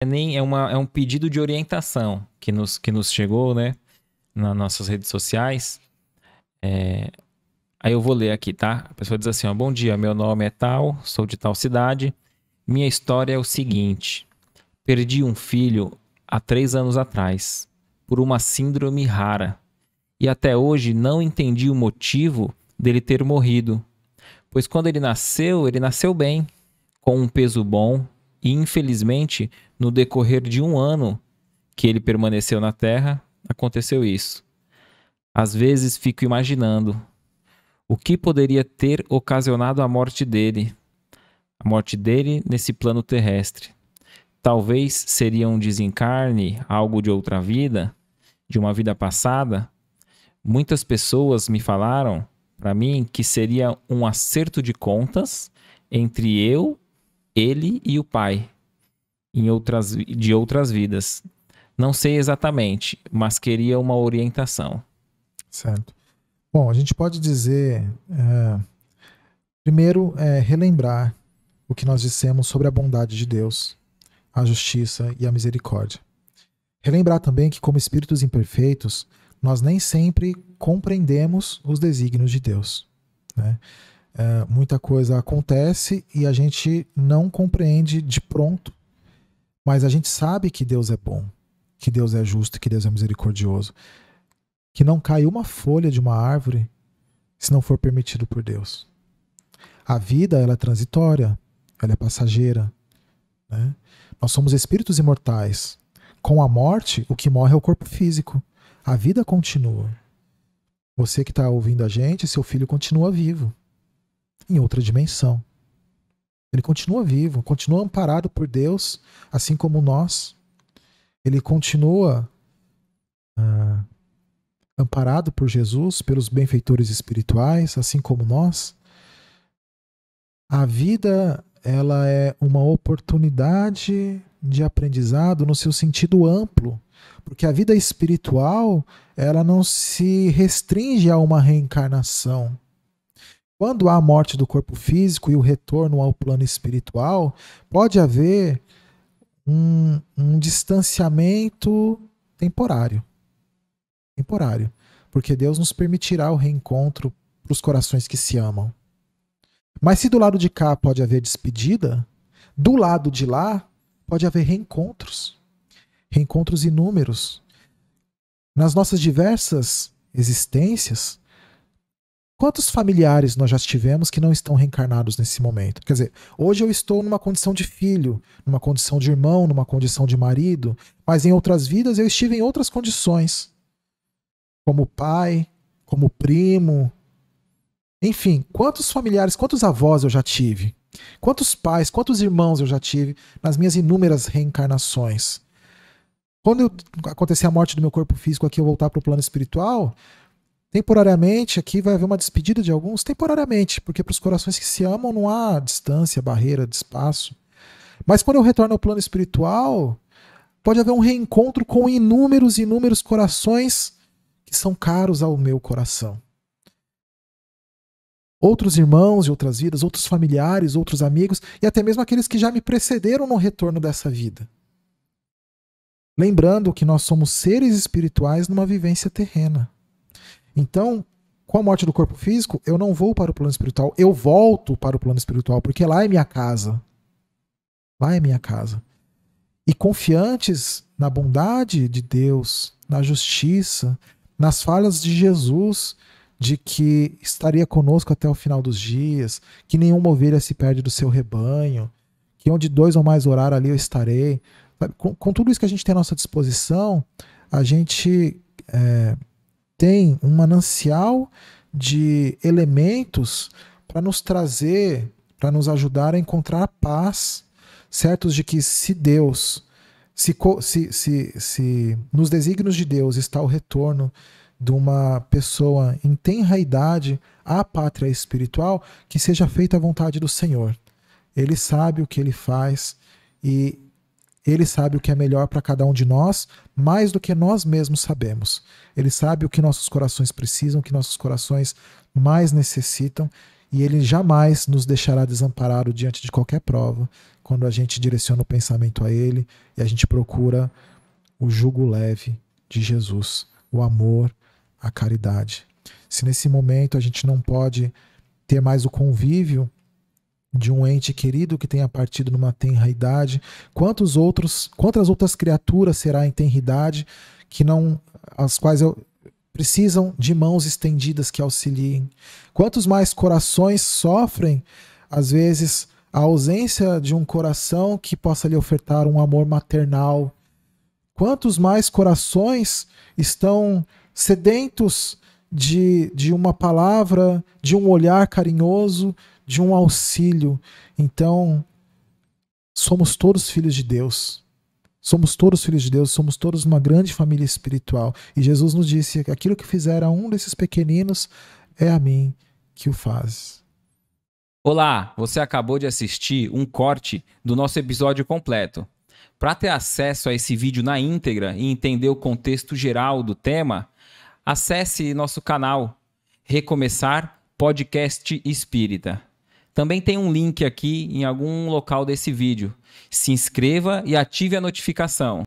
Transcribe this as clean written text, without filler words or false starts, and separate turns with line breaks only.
É um pedido de orientação que nos chegou, né? Nas nossas redes sociais. Aí eu vou ler aqui, tá? A pessoa diz assim, ó, bom dia, meu nome é tal, sou de tal cidade. Minha história é o seguinte. Perdi um filho há 3 anos atrás, por uma síndrome rara. E até hoje não entendi o motivo dele ter morrido. Pois quando ele nasceu bem, com um peso bom, e infelizmente, no decorrer de 1 ano que ele permaneceu na Terra, aconteceu isso. Às vezes fico imaginando o que poderia ter ocasionado a morte dele nesse plano terrestre. Talvez seria um desencarne, algo de outra vida, de uma vida passada. Muitas pessoas me falaram para mim que seria um acerto de contas entre ele e o pai de outras vidas. Não sei exatamente, mas queria uma orientação.
Certo. Bom, a gente pode dizer, primeiro, relembrar o que nós dissemos sobre a bondade de Deus, a justiça e a misericórdia. Relembrar também que, como espíritos imperfeitos, nós nem sempre compreendemos os desígnios de Deus, né? Muita coisa acontece e a gente não compreende de pronto, mas a gente sabe que Deus é bom, que Deus é justo, que Deus é misericordioso, que não cai uma folha de uma árvore se não for permitido por Deus. A vida, ela é transitória, ela é passageira, né? Nós somos espíritos imortais. Com a morte, o que morre é o corpo físico. A vida continua. Você que está ouvindo a gente, seu filho continua vivo, em outra dimensão. Ele continua vivo, continua amparado por Deus, assim como nós. Ele continua amparado por Jesus, pelos benfeitores espirituais, assim como nós. A vida, ela é uma oportunidade de aprendizado no seu sentido amplo, porque a vida espiritual, ela não se restringe a uma reencarnação. Quando há a morte do corpo físico e o retorno ao plano espiritual, pode haver um distanciamento temporário. Temporário. Porque Deus nos permitirá o reencontro para os corações que se amam. Mas se do lado de cá pode haver despedida, do lado de lá pode haver reencontros. Reencontros inúmeros. Nas nossas diversas existências, quantos familiares nós já tivemos que não estão reencarnados nesse momento? Quer dizer, hoje eu estou numa condição de filho, numa condição de irmão, numa condição de marido, mas em outras vidas eu estive em outras condições. Como pai, como primo. Enfim, quantos familiares, quantos avós eu já tive? Quantos pais, quantos irmãos eu já tive nas minhas inúmeras reencarnações? Quando acontecer a morte do meu corpo físico aqui, eu voltar para o plano espiritual, temporariamente aqui vai haver uma despedida de alguns, temporariamente, porque para os corações que se amam não há distância, barreira de espaço. Mas quando eu retorno ao plano espiritual, pode haver um reencontro com inúmeros corações que são caros ao meu coração. Outros irmãos de outras vidas, outros familiares, outros amigos, e até mesmo aqueles que já me precederam no retorno dessa vida. Lembrando que nós somos seres espirituais numa vivência terrena. Então, com a morte do corpo físico, eu não vou para o plano espiritual, eu volto para o plano espiritual, porque lá é minha casa. Lá é minha casa. E confiantes na bondade de Deus, na justiça, nas falas de Jesus, de que estaria conosco até o final dos dias, que nenhuma ovelha se perde do seu rebanho, que onde 2 ou mais orar, ali eu estarei. Com tudo isso que a gente tem à nossa disposição, a gente tem um manancial de elementos para nos trazer, para nos ajudar a encontrar a paz, certos de que se Deus, se nos desígnios de Deus está o retorno de uma pessoa em tenra idade à pátria espiritual, que seja feita a vontade do Senhor. Ele sabe o que ele faz e ele sabe o que é melhor para cada um de nós, mais do que nós mesmos sabemos. Ele sabe o que nossos corações precisam, o que nossos corações mais necessitam, e Ele jamais nos deixará desamparado diante de qualquer prova, quando a gente direciona o pensamento a Ele e a gente procura o jugo leve de Jesus, o amor, a caridade. Se nesse momento a gente não pode ter mais o convívio de um ente querido que tenha partido numa tenra idade, quantas outras criaturas será em tenra idade que não, as quais precisam de mãos estendidas que auxiliem? Quantos mais corações sofrem, às vezes, a ausência de um coração que possa lhe ofertar um amor maternal? Quantos mais corações estão sedentos de uma palavra, de um olhar carinhoso, de um auxílio? Então, somos todos filhos de Deus. Somos todos filhos de Deus, somos todos uma grande família espiritual. E Jesus nos disse que aquilo que fizer a um desses pequeninos é a mim que o faz.
Olá, você acabou de assistir um corte do nosso episódio completo. Para ter acesso a esse vídeo na íntegra e entender o contexto geral do tema, acesse nosso canal Recomeçar Podcast Espírita. Também tem um link aqui em algum local desse vídeo. Se inscreva e ative a notificação.